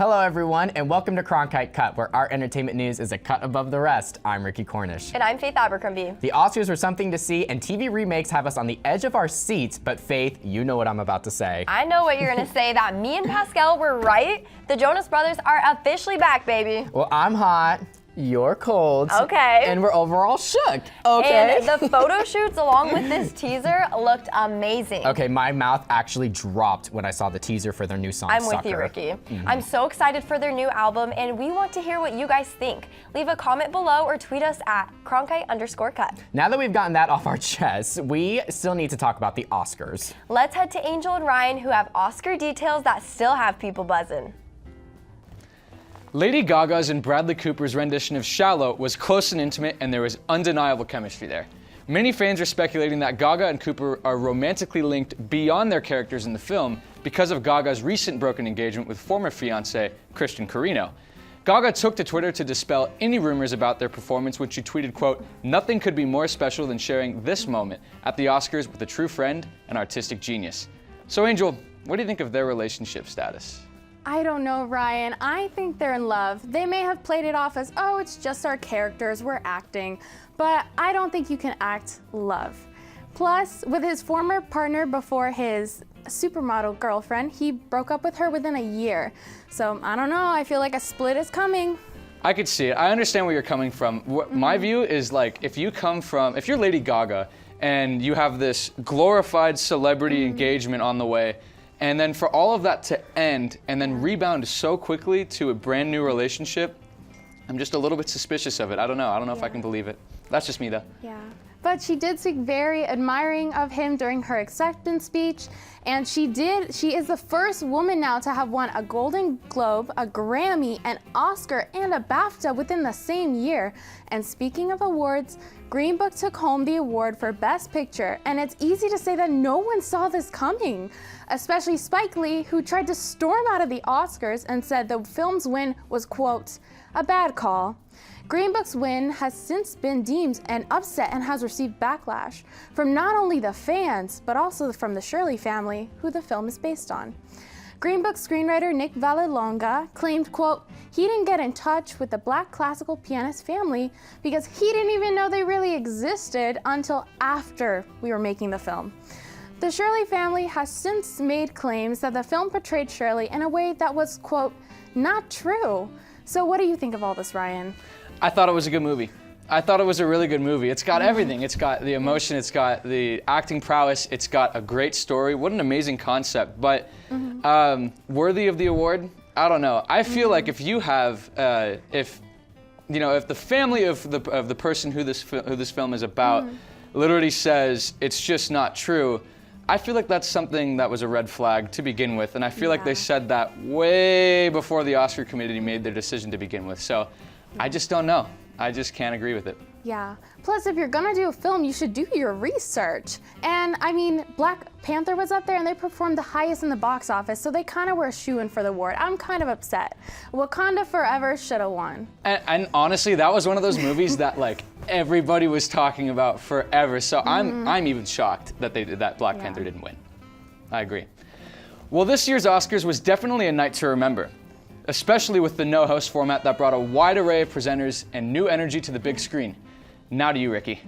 Hello everyone, and welcome to Cronkite Cut, where our entertainment news is a cut above the rest. I'm Ricky Cornish. And I'm Faith Abercrombie. The Oscars were something to see, and TV remakes have us on the edge of our seats, but Faith, you know what I'm about to say. I know what you're gonna say, that me and Pascal were right. The Jonas brothers are officially back, baby. Well, I'm hot. You're cold. Okay. And we're overall shook. Okay. And the photo shoots along with this teaser looked amazing. Okay, my mouth actually dropped when I saw the teaser for their new song, I'm Sucker. with you, Ricky. I'm so excited for their new album, and we want to hear what you guys think. Leave a comment below or tweet us at Cronkite_cut. Now that we've gotten that off our chests, we still need to talk about the Oscars. Let's head to Angel and Ryan, who have Oscar details that still have people buzzing. Lady Gaga's and Bradley Cooper's rendition of Shallow was close and intimate, and there was undeniable chemistry there. Many fans are speculating that Gaga and Cooper are romantically linked beyond their characters in the film because of Gaga's recent broken engagement with former fiancé Christian Carino. Gaga took to Twitter to dispel any rumors about their performance when she tweeted, quote, "Nothing could be more special than sharing this moment at the Oscars with a true friend and artistic genius." So Angel, what do you think of their relationship status? I don't know, Ryan. I think they're in love. They may have played it off as, oh, it's just our characters, we're acting. But I don't think you can act love. Plus, with his former partner before his supermodel girlfriend, he broke up with her within a year. So I don't know, I feel like a split is coming. I could see it. I understand where you're coming from. My view is like, if you're Lady Gaga and you have this glorified celebrity engagement on the way, and then for all of that to end and then rebound so quickly to a brand new relationship, I'm just a little bit suspicious of it. I don't know if I can believe it. That's just me though. Yeah. But she did speak very admiring of him during her acceptance speech, and she is the first woman now to have won a Golden Globe, a Grammy, an Oscar, and a BAFTA within the same year. And speaking of awards, Green Book took home the award for Best Picture, and it's easy to say that no one saw this coming, especially Spike Lee, who tried to storm out of the Oscars and said the film's win was, quote, a bad call. Green Book's win has since been deemed an upset and has received backlash from not only the fans, but also from the Shirley family, who the film is based on. Green Book screenwriter Nick Vallelonga claimed, quote, he didn't get in touch with the Black classical pianist family because he didn't even know they really existed until after we were making the film. The Shirley family has since made claims that the film portrayed Shirley in a way that was, quote, not true. So what do you think of all this, Ryan? I thought it was a good movie. I thought it was a really good movie. It's got everything. It's got the emotion, it's got the acting prowess, it's got a great story. What an amazing concept. But worthy of the award? I don't know. I feel like if you have, if the family of the person who this film is about literally says it's just not true, I feel like that's something that was a red flag to begin with, and I feel like they said that way before the Oscar committee made their decision to begin with. So I just don't know. I just can't agree with it. Yeah. Plus, if you're gonna do a film, you should do your research. And I mean, Black Panther was up there and they performed the highest in the box office, so they kind of were a shoo-in for the award. I'm kind of upset. Wakanda Forever should have won. And honestly, that was one of those movies that like everybody was talking about forever. So I'm even shocked that that Black Panther didn't win. I agree. Well, this year's Oscars was definitely a night to remember, especially with the no-host format that brought a wide array of presenters and new energy to the big screen. Now to you, Ricky.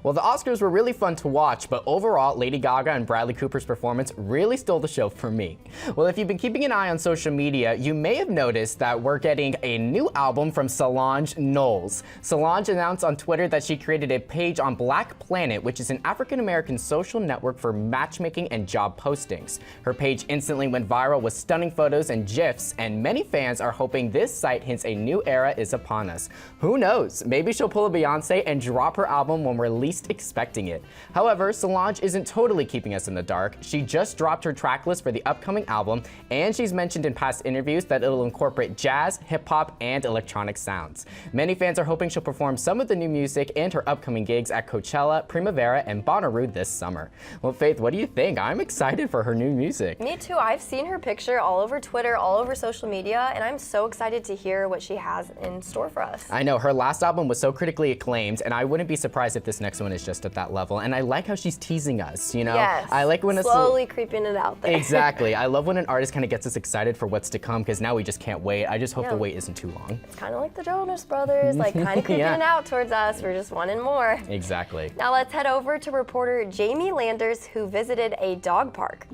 Well, the Oscars were really fun to watch, but overall, Lady Gaga and Bradley Cooper's performance really stole the show for me. Well, if you've been keeping an eye on social media, you may have noticed that we're getting a new album from Solange Knowles. Solange announced on Twitter that she created a page on Black Planet, which is an African-American social network for matchmaking and job postings. Her page instantly went viral with stunning photos and GIFs, and many fans are hoping this site hints a new era is upon us. Who knows? Maybe she'll pull a Beyonce and drop her album when we're least expecting it. However, Solange isn't totally keeping us in the dark. She just dropped her track list for the upcoming album, and she's mentioned in past interviews that it'll incorporate jazz, hip-hop, and electronic sounds. Many fans are hoping she'll perform some of the new music and her upcoming gigs at Coachella, Primavera, and Bonnaroo this summer. Well, Faith, what do you think? I'm excited for her new music. Me too. I've seen her picture all over Twitter, all over social media, and I'm so excited to hear what she has in store for us. I know, her last album was so critically acclaimed, and I wouldn't be surprised if this this next one is just at that level. And I like how she's teasing us, you know? Yes, I like when slowly creeping it out there. Exactly. I love when an artist kind of gets us excited for what's to come, because now we just can't wait. I just hope the wait isn't too long. It's kind of like the Jonas Brothers, like kind of creeping it out towards us. We're just wanting more. Exactly. Now let's head over to reporter Jamie Landers, who visited a dog park.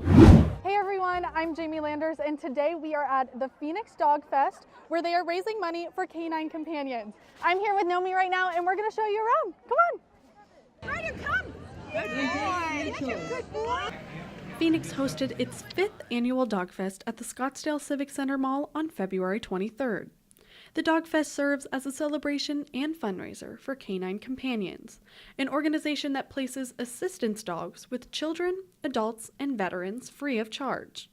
Hey everyone, I'm Jamie Landers, and today we are at the Phoenix Dog Fest, where they are raising money for canine companions. I'm here with Nomi right now, and we're going to show you around. Come on. Ryder, come. Good boy. Phoenix hosted its 5th annual Dog Fest at the Scottsdale Civic Center Mall on February 23rd. The Dog Fest serves as a celebration and fundraiser for Canine Companions, an organization that places assistance dogs with children, adults, and veterans free of charge.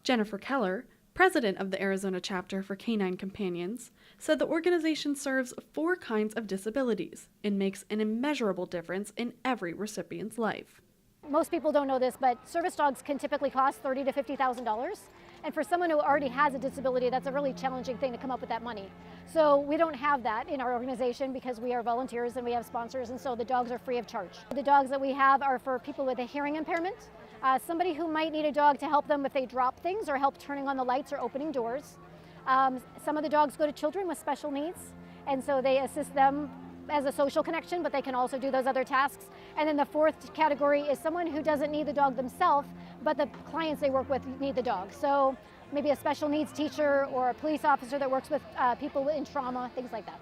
Jennifer Keller, president of the Arizona chapter for Canine Companions, said the organization serves 4 kinds of disabilities and makes an immeasurable difference in every recipient's life. Most people don't know this, but service dogs can typically cost $30,000 to $50,000. And for someone who already has a disability, that's a really challenging thing to come up with that money. So we don't have that in our organization because we are volunteers and we have sponsors, and so the dogs are free of charge. The dogs that we have are for people with a hearing impairment, somebody who might need a dog to help them if they drop things or help turning on the lights or opening doors. Some of the dogs go to children with special needs, and so they assist them as a social connection, but they can also do those other tasks. And then the 4th category is someone who doesn't need the dog themselves, but the clients they work with need the dog. So maybe a special needs teacher or a police officer that works with people in trauma, things like that.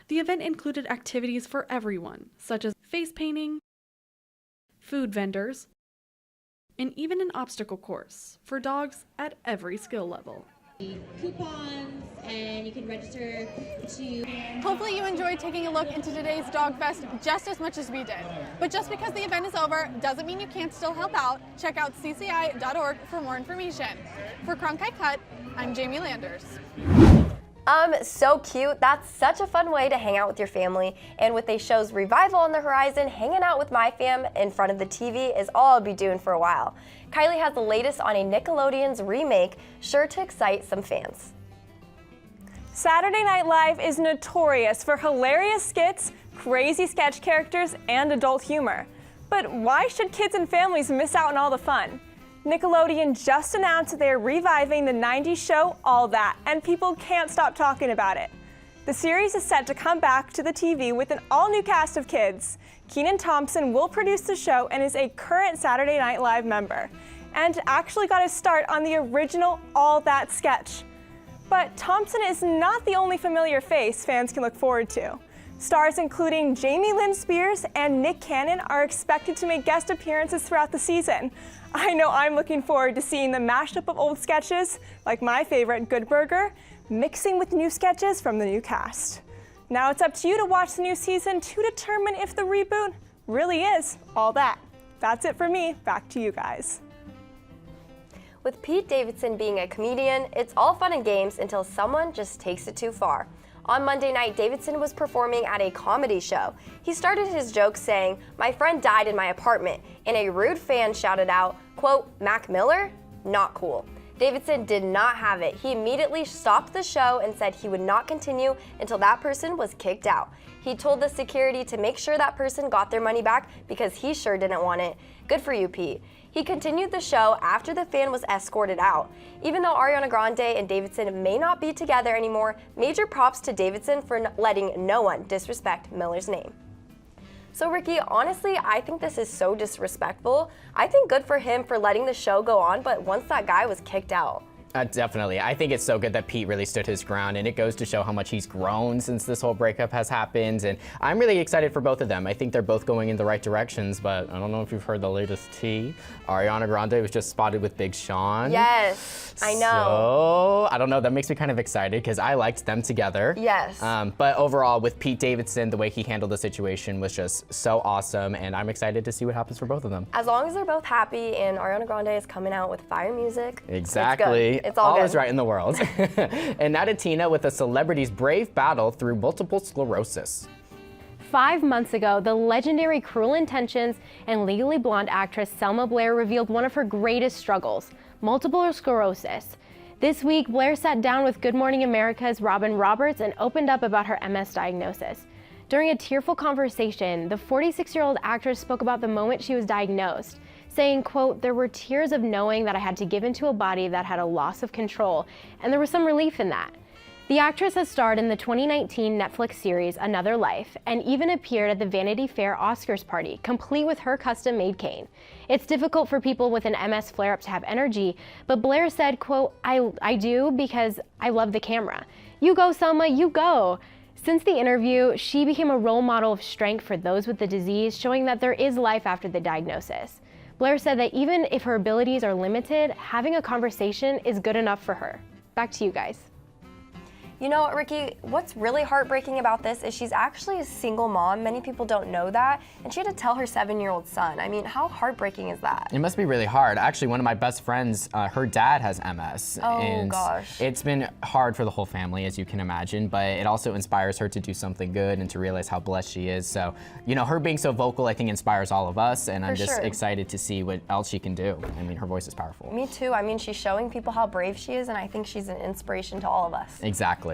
The event included activities for everyone, such as face painting, food vendors, and even an obstacle course for dogs at every skill level. Coupons, and you can register to... Hopefully you enjoyed taking a look into today's Dog Fest just as much as we did. But just because the event is over doesn't mean you can't still help out. Check out cci.org for more information. For Cronkite Cut, I'm Jamie Landers. So cute. That's such a fun way to hang out with your family. And with a show's revival on the horizon, hanging out with my fam in front of the TV is all I'll be doing for a while. Kylie has the latest on a Nickelodeon's remake, sure to excite some fans. Saturday Night Live is notorious for hilarious skits, crazy sketch characters, and adult humor. But why should kids and families miss out on all the fun? Nickelodeon just announced that they are reviving the 90s show All That, and people can't stop talking about it. The series is set to come back to the TV with an all-new cast of kids. Kenan Thompson will produce the show and is a current Saturday Night Live member, and actually got his start on the original All That sketch. But Thompson is not the only familiar face fans can look forward to. Stars including Jamie Lynn Spears and Nick Cannon are expected to make guest appearances throughout the season. I know I'm looking forward to seeing the mashup of old sketches, like my favorite, Good Burger, mixing with new sketches from the new cast. Now it's up to you to watch the new season to determine if the reboot really is all that. That's it for me. Back to you guys. With Pete Davidson being a comedian, it's all fun and games until someone just takes it too far. On Monday night, Davidson was performing at a comedy show. He started his joke saying, "My friend died in my apartment," and a rude fan shouted out, quote, "Mac Miller? Not cool." Davidson did not have it. He immediately stopped the show and said he would not continue until that person was kicked out. He told the security to make sure that person got their money back because he sure didn't want it. Good for you, Pete. He continued the show after the fan was escorted out. Even though Ariana Grande and Davidson may not be together anymore, major props to Davidson for letting no one disrespect Miller's name. So Ricky, honestly, I think this is so disrespectful. I think good for him for letting the show go on, but once that guy was kicked out. Definitely. I think it's so good that Pete really stood his ground, and it goes to show how much he's grown since this whole breakup has happened, and I'm really excited for both of them. I think they're both going in the right directions, but I don't know if you've heard the latest tea. Ariana Grande was just spotted with Big Sean. Yes, I know. So, I don't know, that makes me kind of excited because I liked them together. Yes. But overall, with Pete Davidson, the way he handled the situation was just so awesome, and I'm excited to see what happens for both of them. As long as they're both happy and Ariana Grande is coming out with fire music, exactly. It's all good. good. Is right in the world. And now to Tina with a celebrity's brave battle through multiple sclerosis. 5 months ago, the legendary Cruel Intentions and Legally Blonde actress Selma Blair revealed one of her greatest struggles, multiple sclerosis. This week, Blair sat down with Good Morning America's Robin Roberts and opened up about her MS diagnosis. During a tearful conversation, the 46-year-old actress spoke about the moment she was diagnosed, saying, quote, "There were tears of knowing that I had to give into a body that had a loss of control, and there was some relief in that." The actress has starred in the 2019 Netflix series Another Life and even appeared at the Vanity Fair Oscars party, complete with her custom-made cane. It's difficult for people with an MS flare-up to have energy, but Blair said, quote, I do because I love the camera. You go, Selma, you go. Since the interview, she became a role model of strength for those with the disease, showing that there is life after the diagnosis. Blair said that even if her abilities are limited, having a conversation is good enough for her. Back to you guys. You know what, Ricky, what's really heartbreaking about this is she's actually a single mom. Many people don't know that. And she had to tell her 7-year-old son. I mean, how heartbreaking is that? It must be really hard. Actually, one of my best friends, her dad has MS. Oh, and gosh. It's been hard for the whole family, as you can imagine, but it also inspires her to do something good and to realize how blessed she is. So, you know, her being so vocal, I think, inspires all of us, and I'm just excited to see what else she can do. I mean, her voice is powerful. Me too. I mean, she's showing people how brave she is, and I think she's an inspiration to all of us. Exactly.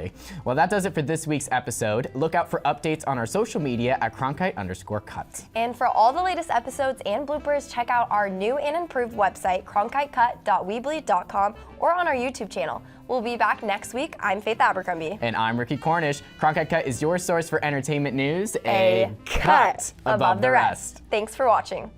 Well, that does it for this week's episode. Look out for updates on our social media at Cronkite_Cut. And for all the latest episodes and bloopers, check out our new and improved website, cronkitecut.weebly.com, or on our YouTube channel. We'll be back next week. I'm Faith Abercrombie. And I'm Ricky Cornish. Cronkite Cut is your source for entertainment news. A cut above the rest. Thanks for watching.